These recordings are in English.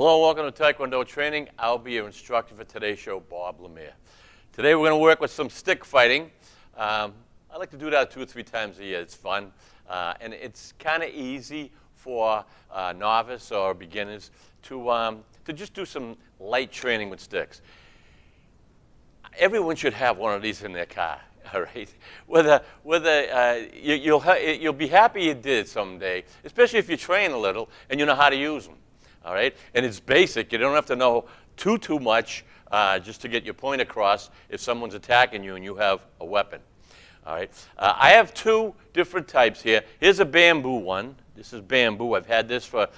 Hello, welcome to Taekwondo Training. I'll be your instructor for today's show, Bob Lemire. Today we're going to work with some stick fighting. I like to do that 2 or 3 times a year. It's fun, and it's kind of easy for novice or beginners to just do some light training with sticks. Everyone should have one of these in their car. All right, you'll be happy you did someday, especially if you train a little and you know how to use them. All right, and it's basic. You don't have to know too much just to get your point across if someone's attacking you and you have a weapon. All right, I have 2 different types here. Here's a bamboo one. This is bamboo. I've had this for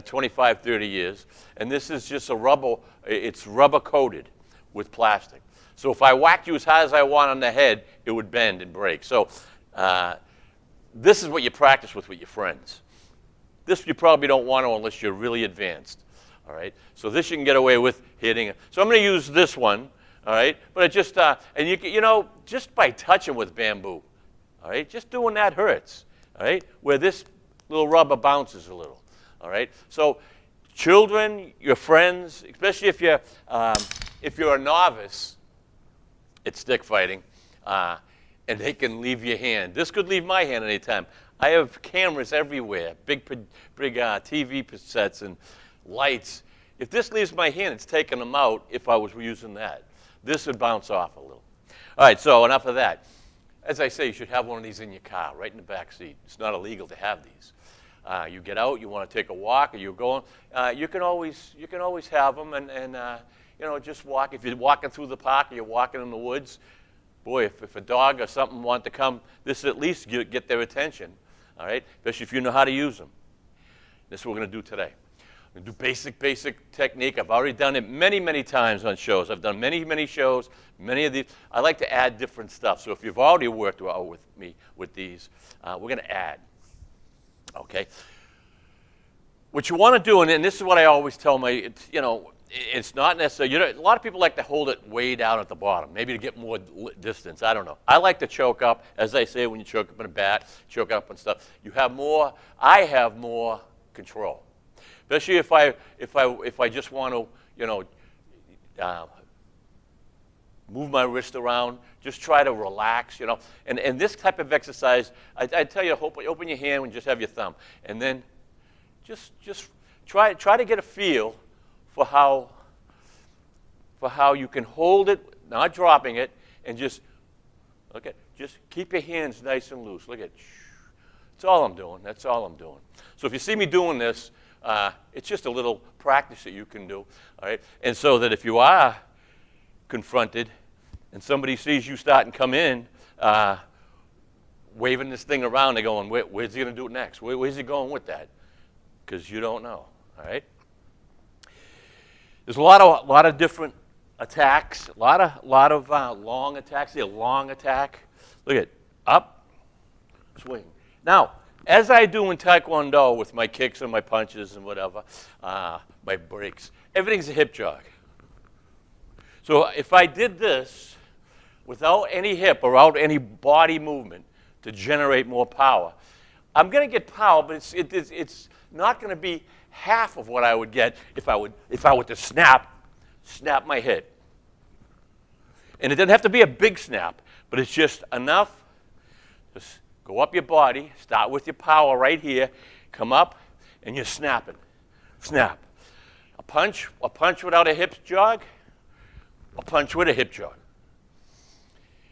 25, 30 years, and this is just a rubber. It's rubber coated with plastic. So if I whacked you as hard as I want on the head, it would bend and break. So this is what you practice with your friends. This you probably don't want to unless you're really advanced. All right. So this you can get away with hitting. So I'm going to use this one. All right. But it just and you know just by touching with bamboo. All right. Just doing that hurts. All right. Where this little rubber bounces a little. All right. So children, your friends, especially if you're a novice at stick fighting, and they can leave your hand. This could leave my hand anytime. I have cameras everywhere, big TV sets and lights. If this leaves my hand, it's taking them out if I was using that. This would bounce off a little. All right, so enough of that. As I say, you should have one of these in your car, right in the back seat. It's not illegal to have these. You get out, you want to take a walk, or you're going, you can always have them and you know, just walk. If you're walking through the park or you're walking in the woods, boy, if a dog or something want to come, this at least get their attention, all right? Especially if you know how to use them. This is what we're going to do today. We're going to do basic technique. I've already done it many times on shows. I've done many shows, many of these. I like to add different stuff. So if you've already worked with me with these, we're going to add, okay? What you want to do, and this is what I always tell my, you know, it's not necessary. You know, a lot of people like to hold it way down at the bottom, maybe to get more distance. I don't know. I like to choke up, as they say when you choke up in a bat, choke up and stuff. You have more. I have more control, especially if I just want to, you know, move my wrist around. Just try to relax, you know. And this type of exercise, I tell you, open your hand and just have your thumb, and then just try to get a feel for how you can hold it, not dropping it, and just keep your hands nice and loose. Look at, that's all I'm doing. That's all I'm doing. So if you see me doing this, it's just a little practice that you can do, all right? And so that if you are confronted and somebody sees you starting to come in, waving this thing around, they're going, where's he going to do it next? Where's he going with that? Because you don't know, all right? There's a lot of different attacks, a lot of long attacks. See a long attack. Look at up, swing. Now, as I do in Taekwondo with my kicks and my punches and whatever, my breaks, everything's a hip jog. So if I did this without any hip or without any body movement to generate more power, I'm going to get power, but it's not going to be half of what I would get if I were to snap my hip. And it doesn't have to be a big snap, but it's just enough. Just go up your body, start with your power right here, come up, and you're snapping. Snap. A punch without a hip jog, a punch with a hip jog.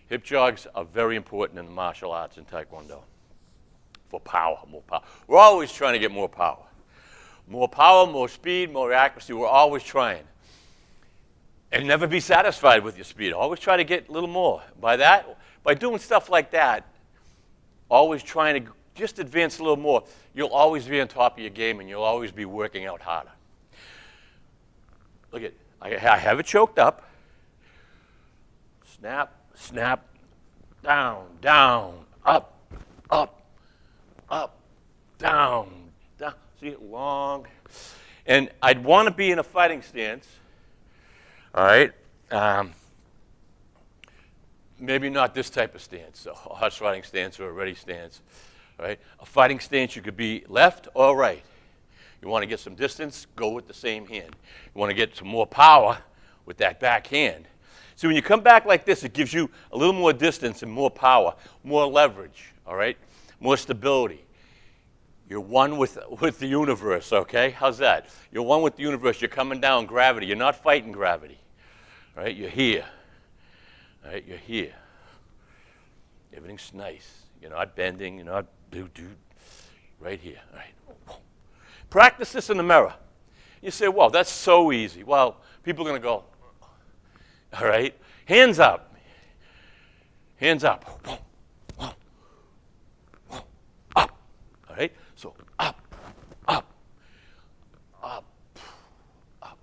Hip jogs are very important in the martial arts and Taekwondo for power, more power. We're always trying to get more power. More power, more speed, more accuracy. We're always trying. And never be satisfied with your speed. Always try to get a little more. By doing stuff like that, always trying to just advance a little more, you'll always be on top of your game and you'll always be working out harder. Look at, I have it choked up. Snap, snap, down, up, down. See, long. And I'd want to be in a fighting stance, all right? Maybe not this type of stance, a horse riding stance or a ready stance, all right? A fighting stance, you could be left or right. You want to get some distance, go with the same hand. You want to get some more power with that back hand. So when you come back like this, it gives you a little more distance and more power, more leverage, all right? More stability. You're one with the universe, okay? How's that? You're one with the universe. You're coming down gravity. You're not fighting gravity, all right? You're here, all right? You're here. Everything's nice. You're not bending. You're not right here, all right? Practice this in the mirror. You say, well, that's so easy. Well, people are going to go, all right? Hands up. Hands up. Up. All right? So up, up, up, up.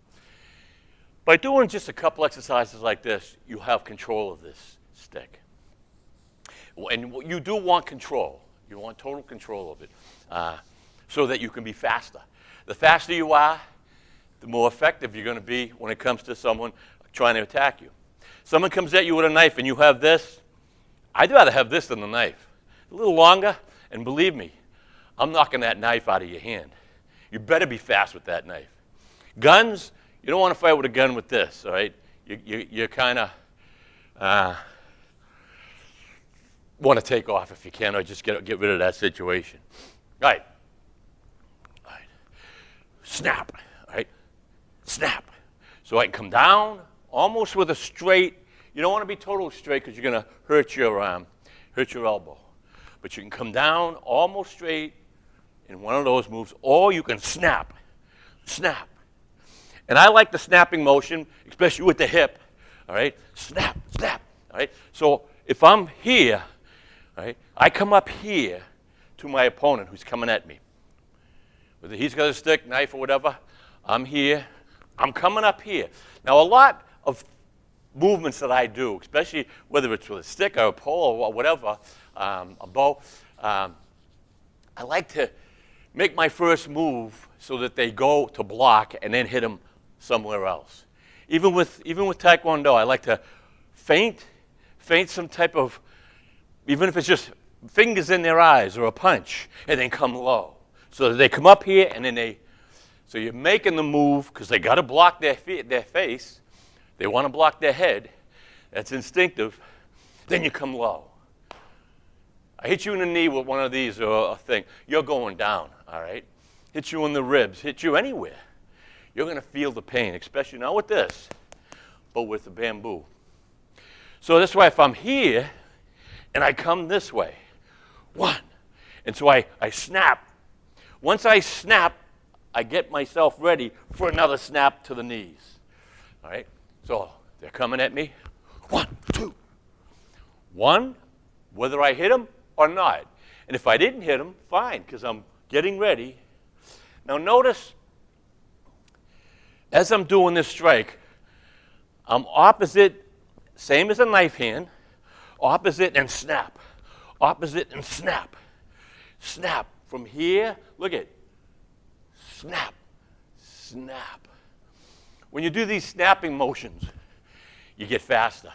By doing just a couple exercises like this, you have control of this stick. And you do want control. You want total control of it so that you can be faster. The faster you are, the more effective you're going to be when it comes to someone trying to attack you. Someone comes at you with a knife and you have this. I'd rather have this than the knife. A little longer, and believe me, I'm knocking that knife out of your hand. You better be fast with that knife. Guns, you don't want to fight with a gun with this, all right? You kind of want to take off if you can, or just get rid of that situation. All right. All right. Snap. All right. Snap. So I can come down almost with a straight. You don't want to be total straight because you're going to hurt your elbow. But you can come down almost straight in one of those moves, or you can snap. Snap. And I like the snapping motion, especially with the hip. All right. Snap. Snap. All right. So if I'm here, all right, I come up here to my opponent who's coming at me. Whether he's got a stick, knife, or whatever, I'm here. I'm coming up here. Now, a lot of movements that I do, especially whether it's with a stick or a pole or whatever, a bow, I like to make my first move so that they go to block and then hit them somewhere else. Even with Taekwondo, I like to feint some type of, even if it's just fingers in their eyes or a punch, and then come low. So that they come up here and then so you're making the move because they got to block their face. They want to block their head. That's instinctive. Then you come low. I hit you in the knee with one of these or a thing. You're going down, all right? Hit you in the ribs, hit you anywhere. You're going to feel the pain, especially not with this, but with the bamboo. So that's why if I'm here, and I come this way. One. And so I snap. Once I snap, I get myself ready for another snap to the knees. All right? So they're coming at me. 1, 2. 1, whether I hit them or not. And if I didn't hit them, fine, because I'm getting ready. Now notice, as I'm doing this strike, I'm opposite, same as a knife hand, opposite and snap. Opposite and snap. Snap. From here, look at, snap, snap. When you do these snapping motions, you get faster.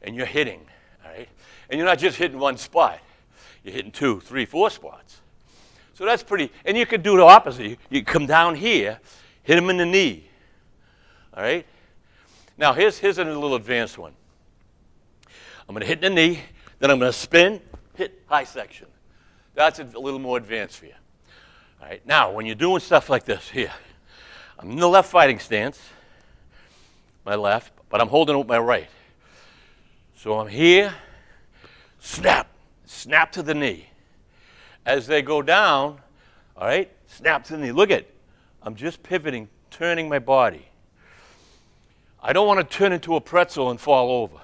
And you're hitting, all right? And you're not just hitting one spot. You're hitting 2, 3, 4 spots. So that's pretty, and you could do the opposite. You come down here, hit him in the knee, all right? Now, here's a little advanced one. I'm going to hit the knee, then I'm going to spin, hit high section. That's a little more advanced for you. All right, now, when you're doing stuff like this, here, I'm in the left fighting stance, my left, but I'm holding it with my right. So I'm here, snap, snap to the knee. As they go down, all right, snap to the knee. Look at, I'm just pivoting, turning my body. I don't want to turn into a pretzel and fall over.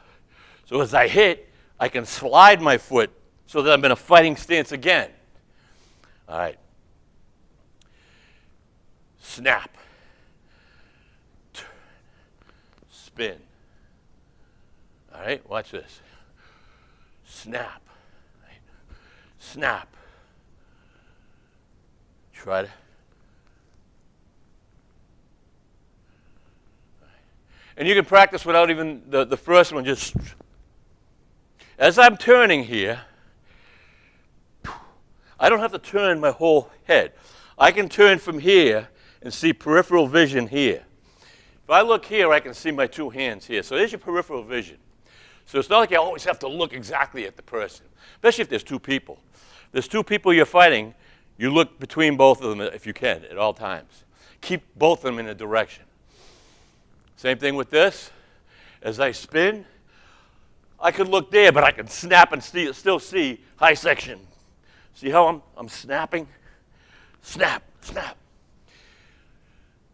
So as I hit, I can slide my foot so that I'm in a fighting stance again. All right. Snap. Turn. Spin. All right, watch this. Snap. Right. Snap. Try to. And you can practice without even the first one, just as I'm turning here, I don't have to turn my whole head. I can turn from here and see peripheral vision here. If I look here, I can see my two hands here. So there's your peripheral vision. So it's not like you always have to look exactly at the person, especially if there's two people. If there's two people you're fighting, you look between both of them if you can at all times. Keep both of them in a direction. Same thing with this. As I spin, I could look there, but I can snap and still see high section. See how I'm snapping? Snap, snap.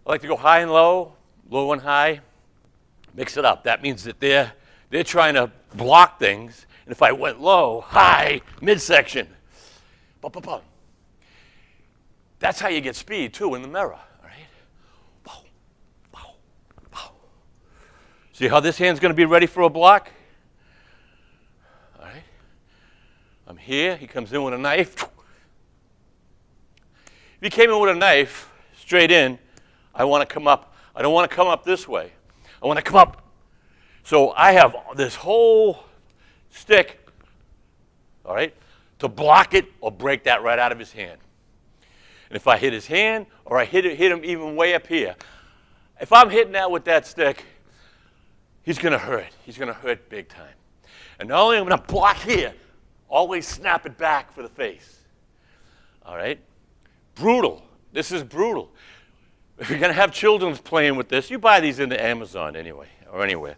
I like to go high and low, low and high. Mix it up. That means that they're trying to block things. And if I went low, high, midsection, bum, bum, bum. That's how you get speed, too, in the mirror. All right? Pow, pow, pow. See how this hand's going to be ready for a block? All right? I'm here. He comes in with a knife. If he came in with a knife, straight in, I want to come up. I don't want to come up this way. I want to come up. So I have this whole stick, all right, to block it or break that right out of his hand. And if I hit his hand or I hit him even way up here, if I'm hitting that with that stick, he's going to hurt. He's going to hurt big time. And not only am I going to block here, always snap it back for the face. All right? Brutal. This is brutal. If you're going to have children playing with this, you buy these into Amazon anyway, or anywhere.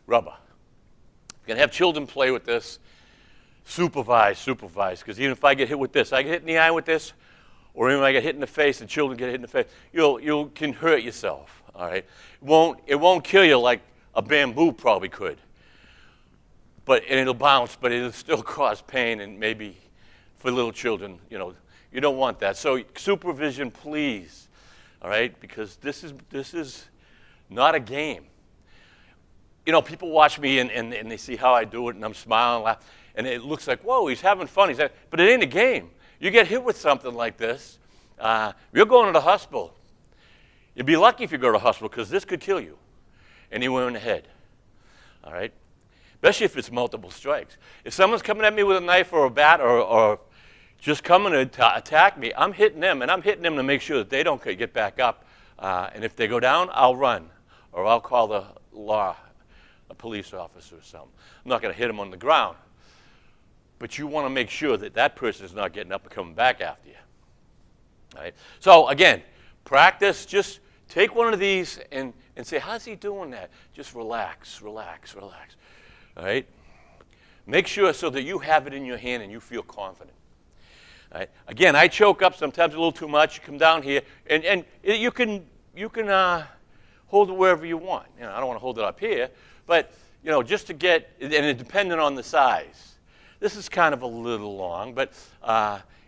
Rubber. You're going to have children play with this. Supervise, because even if I get hit with this, I get hit in the eye with this, or even if I get hit in the face and children get hit in the face, you can hurt yourself, all right? It won't kill you like a bamboo probably could, and it'll bounce, but it'll still cause pain, and maybe for little children, you don't want that. So supervision, please, all right, because this is not a game. People watch me and they see how I do it, and I'm smiling, laughing. And it looks like, whoa, he's having fun. But it ain't a game. You get hit with something like this, you're going to the hospital. You'd be lucky if you go to the hospital because this could kill you anywhere in the head. All right? Especially if it's multiple strikes. If someone's coming at me with a knife or a bat or just coming to attack me, I'm hitting them, and I'm hitting them to make sure that they don't get back up. And if they go down, I'll run, or I'll call the law, a police officer or something. I'm not going to hit them on the ground. But you want to make sure that that person is not getting up and coming back after you. All right? So, again, practice. Just take one of these and say, how's he doing that? Just relax, relax, relax. All right? Make sure so that you have it in your hand and you feel confident. All right? Again, I choke up sometimes a little too much. You come down here, and you can hold it wherever you want. I don't want to hold it up here, but, just to get, and it's dependent on the size. This is kind of a little long, but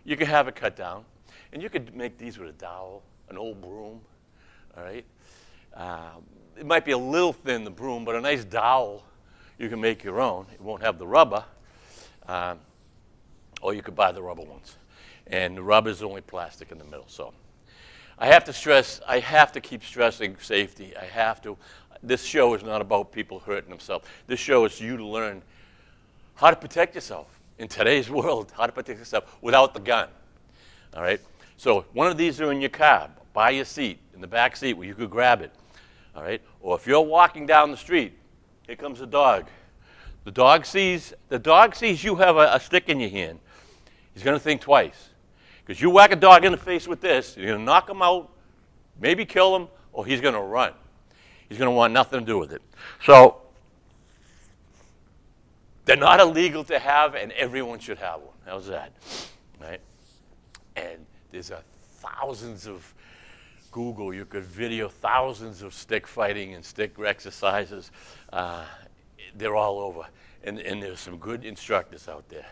you can have it cut down. And you could make these with a dowel, an old broom, all right? It might be a little thin, the broom, but a nice dowel, you can make your own. It won't have the rubber, or you could buy the rubber ones. And the rubber is only plastic in the middle. So I have to keep stressing safety. I have to. This show is not about people hurting themselves. This show is you to learn how to protect yourself in today's world, how to protect yourself without the gun, all right? So one of these are in your car, by your seat, in the back seat where you could grab it, all right? Or if you're walking down the street, here comes a dog. The dog sees you have a stick in your hand. He's going to think twice. Because you whack a dog in the face with this, you're going to knock him out, maybe kill him, or he's going to run. He's going to want nothing to do with it. So they're not illegal to have, and everyone should have one. How's that? Right? And there's thousands of Google. You could video thousands of stick fighting and stick exercises. They're all over, and there's some good instructors out there.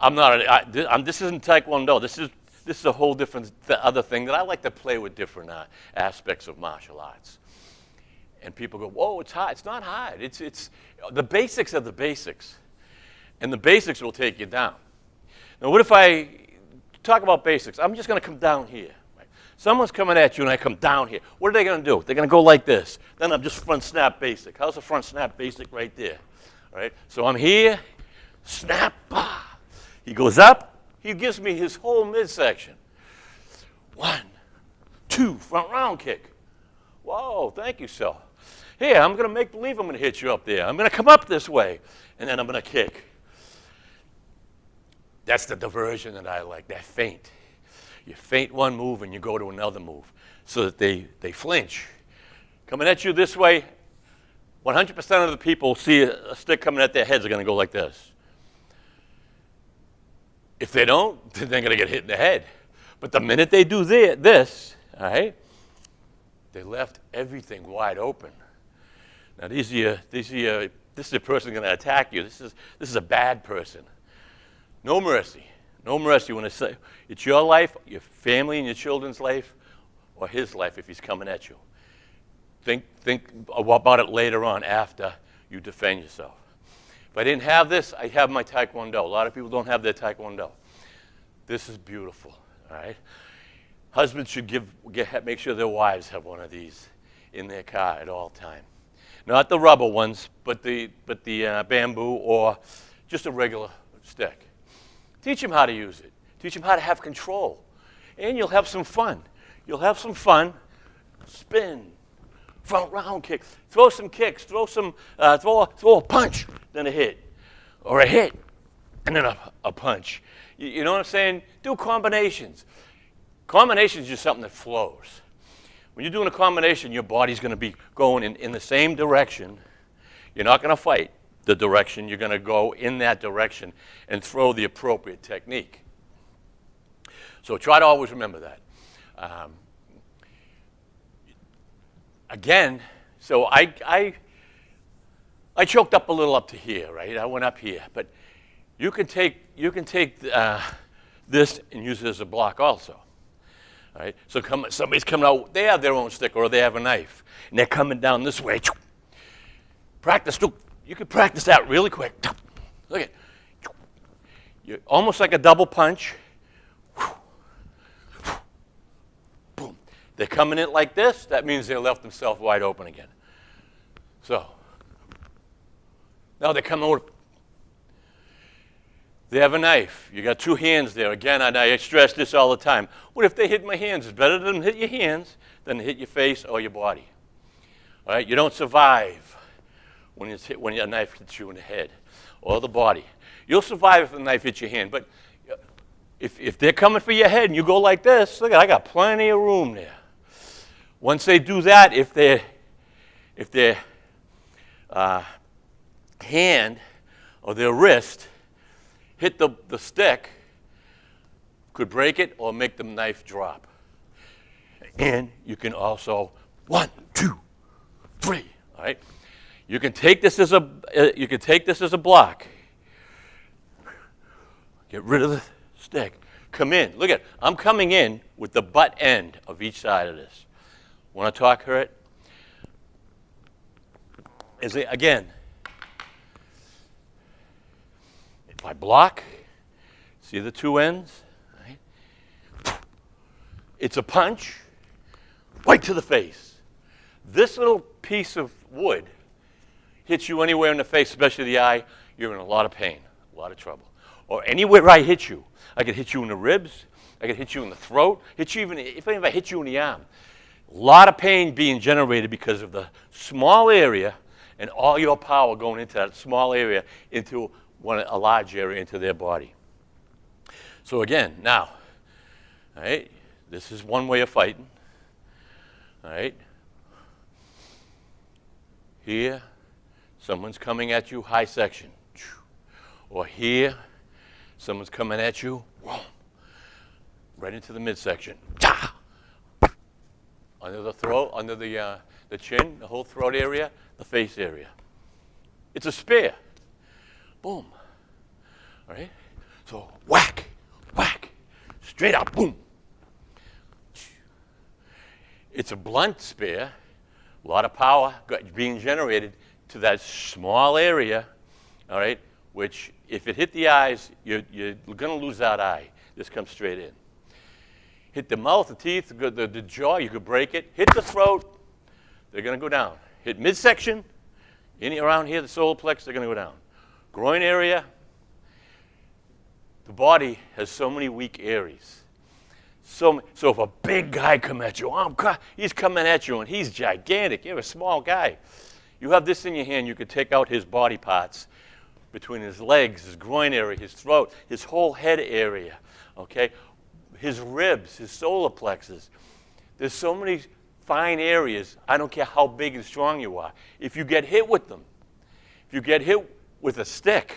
This isn't Taekwondo. This is a whole different other thing that I like to play with different aspects of martial arts. And people go, whoa, it's hard. It's not hard. It's the basics are the basics. And the basics will take you down. Now, what if I talk about basics? I'm just going to come down here. Right? Someone's coming at you, and I come down here. What are they going to do? They're going to go like this. Then I'm just front snap basic. How's the front snap basic right there? All right? So I'm here, snap, bah. He goes up, He gives me his whole midsection. 1, 2, front round kick. Whoa, thank you, sir. Here, I'm going to make believe I'm going to hit you up there. I'm going to come up this way, and then I'm going to kick. That's the diversion that I like, that feint. You feint one move and you go to another move so that they flinch. Coming at you this way, 100% of the people see a stick coming at their heads are going to go like this. If they don't, then they're going to get hit in the head. But the minute they do this, all right, they left everything wide open. Now, this is a person going to attack you. This is a bad person. No mercy. No mercy when it's your life, your family and your children's life, or his life if he's coming at you. Think about it later on after you defend yourself. If I didn't have this, I have my Taekwondo. A lot of people don't have their Taekwondo. This is beautiful, all right? Husbands should make sure their wives have one of these in their car at all time. Not the rubber ones, but the bamboo or just a regular stick. Teach them how to use it. Teach them how to have control. And you'll have some fun. You'll have some fun. Spin. Front round kick. Throw some kicks. Throw a punch, then a hit. Or a hit, and then a punch. You know what I'm saying? Do combinations. Combinations is just something that flows. When you're doing a combination, your body's going to be going in the same direction. You're not going to fight the direction. You're going to go in that direction and throw the appropriate technique. So try to always remember that. Again, so I choked up a little up to here, right? I went up here, but you can take this and use it as a block also. All right? So somebody's coming out, they have their own stick or they have a knife, and they're coming down this way. Practice, you can practice that really quick. Look at it. You're almost like a double punch. Boom. They're coming in like this, that means they left themselves wide open again. So, now they're coming over. They have a knife. You got two hands there. Again, I stress this all the time. What if they hit my hands? It's better than hit your hands than hit your face or your body. All right? You don't survive when a knife hits you in the head or the body. You'll survive if the knife hits your hand. But if they're coming for your head and you go like this, look, I got plenty of room there. Once they do that, if their hand or their wrist hit the stick, could break it or make the knife drop. And you can also 1, 2, 3. All right. You can take this as a block. Get rid of the stick. Come in. Look at it. I'm coming in with the butt end of each side of this. Want to talk her it? Again. If I block, see the two ends? Right? It's a punch right to the face. This little piece of wood hits you anywhere in the face, especially the eye, you're in a lot of pain, a lot of trouble. Or anywhere I hit you. I could hit you in the ribs, I could hit you in the throat, hit you even if I hit you in the arm. A lot of pain being generated because of the small area and all your power going into that small area into a large area into their body. So again, now, all right, this is one way of fighting. All right. Here, someone's coming at you, high section. Or here, someone's coming at you, right into the midsection. Under the throat, under the chin, the whole throat area, the face area. It's a spear. Boom. All right? So whack, whack, straight up, boom. It's a blunt spear, a lot of power being generated to that small area, all right, which if it hit the eyes, you're going to lose that eye. This comes straight in. Hit the mouth, the teeth, the jaw, you could break it. Hit the throat, they're going to go down. Hit midsection, around here, the solar plex, they're going to go down. Groin area, the body has so many weak areas. So if a big guy come at you, he's coming at you and he's gigantic. You're a small guy. You have this in your hand, you could take out his body parts between his legs, his groin area, his throat, his whole head area, okay? His ribs, his solar plexus. There's so many fine areas, I don't care how big and strong you are. If you get hit with them, if you get hit with a stick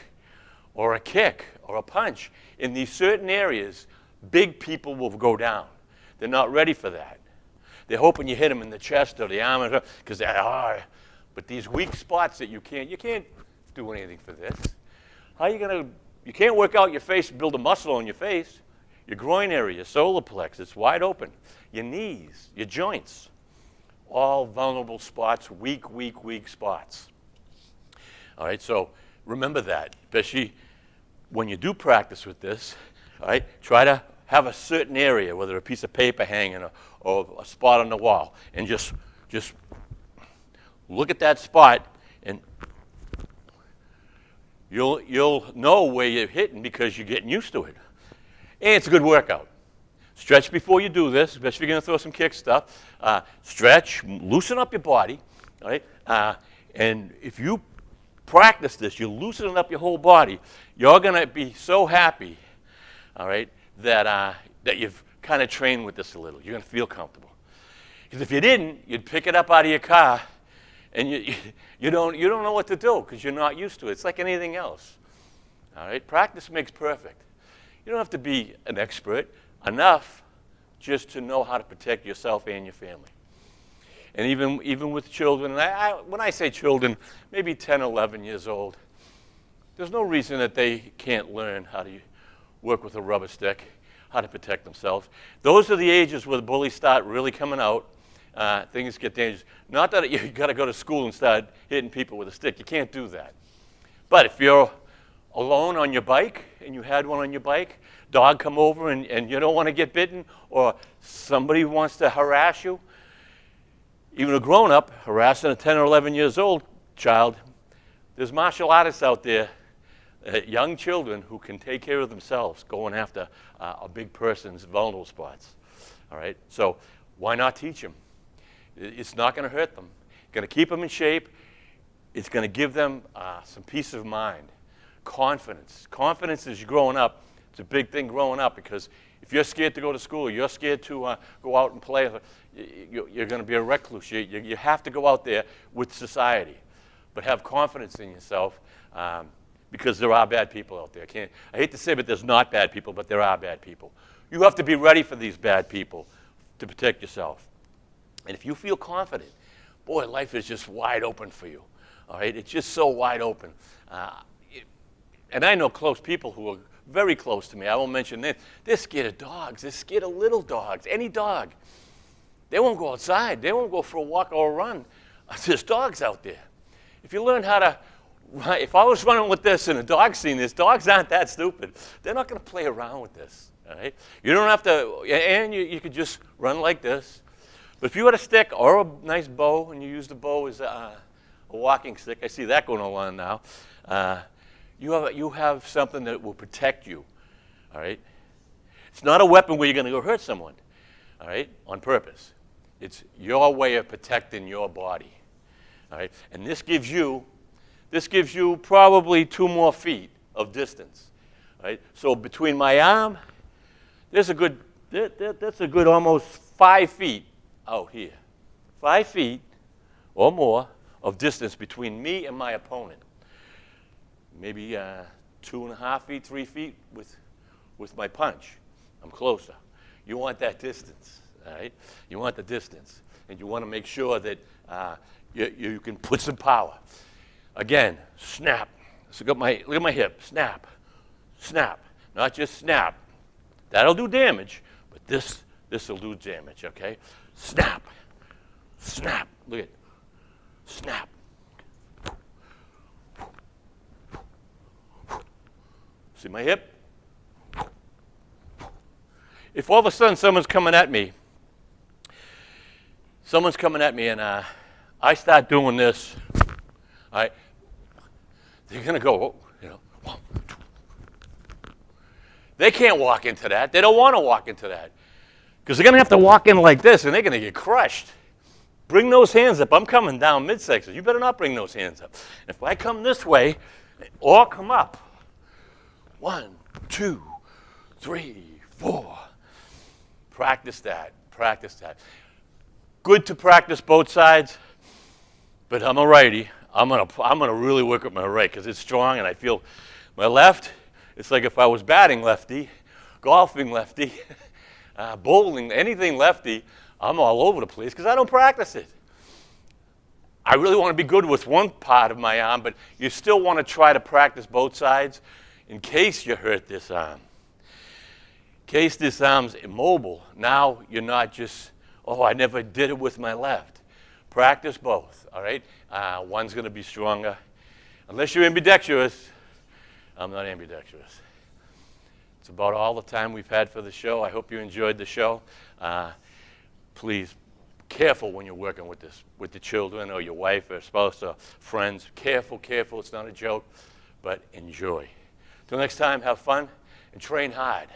or a kick or a punch in these certain areas, big people will go down. They're not ready for that. They're hoping you hit them in the chest or the arm, because but these weak spots that you can't do anything for this. How are you going to, you can't work out your face, build a muscle on your face. Your groin area, your solar plexus, wide open. Your knees, your joints, all vulnerable spots, weak spots. All right, so remember that, especially when you do practice with this. All right, try to have a certain area, whether a piece of paper hanging or a spot on the wall, and just look at that spot, and you'll know where you're hitting because you're getting used to it. And it's a good workout. Stretch before you do this, especially if you're going to throw some kick stuff. Stretch, loosen up your body, all right? And if you practice this, you're loosening up your whole body, you're going to be so happy, all right, that you've kind of trained with this a little. You're going to feel comfortable. Because if you didn't, you'd pick it up out of your car, and you don't know what to do because you're not used to it. It's like anything else, all right? Practice makes perfect. You don't have to be an expert, enough just to know how to protect yourself and your family. And even with children, when I say children, maybe 10, 11 years old, there's no reason that they can't learn how to work with a rubber stick, how to protect themselves. Those are the ages where the bullies start really coming out. Things get dangerous. Not that you got to go to school and start hitting people with a stick. You can't do that. But if you're alone on your bike, and you had one on your bike, dog come over and you don't want to get bitten, or somebody wants to harass you, even a grown-up harassing a 10 or 11 years old child, there's martial artists out there, young children who can take care of themselves going after a big person's vulnerable spots. All right? So why not teach them? It's not going to hurt them. It's going to keep them in shape. It's going to give them some peace of mind. Confidence. Confidence as you're growing up, it's a big thing growing up, because if you're scared to go to school, you're scared to go out and play, you're going to be a recluse. You have to go out there with society. But have confidence in yourself, because there are bad people out there. I hate to say, but there's not bad people, but there are bad people. You have to be ready for these bad people to protect yourself. And if you feel confident, boy, life is just wide open for you. All right? It's just so wide open. And I know close people who are very close to me. I won't mention names. They're scared of dogs. They're scared of little dogs, any dog. They won't go outside. They won't go for a walk or a run. There's dogs out there. If you learn how to run, if I was running with this and a dog's seen this, dogs aren't that stupid. They're not going to play around with this. All right? You don't have to, and you could just run like this. But if you had a stick or a nice bow, and you use the bow as a walking stick, I see that going on now. You have something that will protect you, all right? It's not a weapon where you're going to go hurt someone, all right, on purpose. It's your way of protecting your body, all right? And this gives you probably 2 more feet of distance, all right? So between my arm, that's a good almost 5 feet out here. 5 feet or more of distance between me and my opponent. Maybe 2.5 feet, 3 feet with my punch. I'm closer. You want that distance, all right? You want the distance, and you want to make sure that you can put some power. Again, snap. So look at my hip. Snap, snap. Not just snap. That'll do damage, but this will do damage. Okay? Snap, snap. Look at it. Snap. See my hip? If all of a sudden someone's coming at me and I start doing this, all right, they're going to go, They can't walk into that. They don't want to walk into that. Because they're going to have to walk in like this, and they're going to get crushed. Bring those hands up. I'm coming down midsection. You better not bring those hands up. If I come this way, or come up. 1, 2, 3, 4. Practice that. Practice that. Good to practice both sides, but I'm a righty. I'm gonna really work with my right because it's strong, and I feel my left. It's like if I was batting lefty, golfing lefty, bowling, anything lefty. I'm all over the place because I don't practice it. I really want to be good with one part of my arm, but you still want to try to practice both sides in case you hurt this arm. In case this arm's immobile, now you're not just, oh, I never did it with my left. Practice both, all right? One's going to be stronger. Unless you're ambidextrous, I'm not ambidextrous. It's about all the time we've had for the show. I hope you enjoyed the show. Please, careful when you're working with the children or your wife or spouse or friends. Careful, careful. It's not a joke, but enjoy. Till next time, have fun and train hard.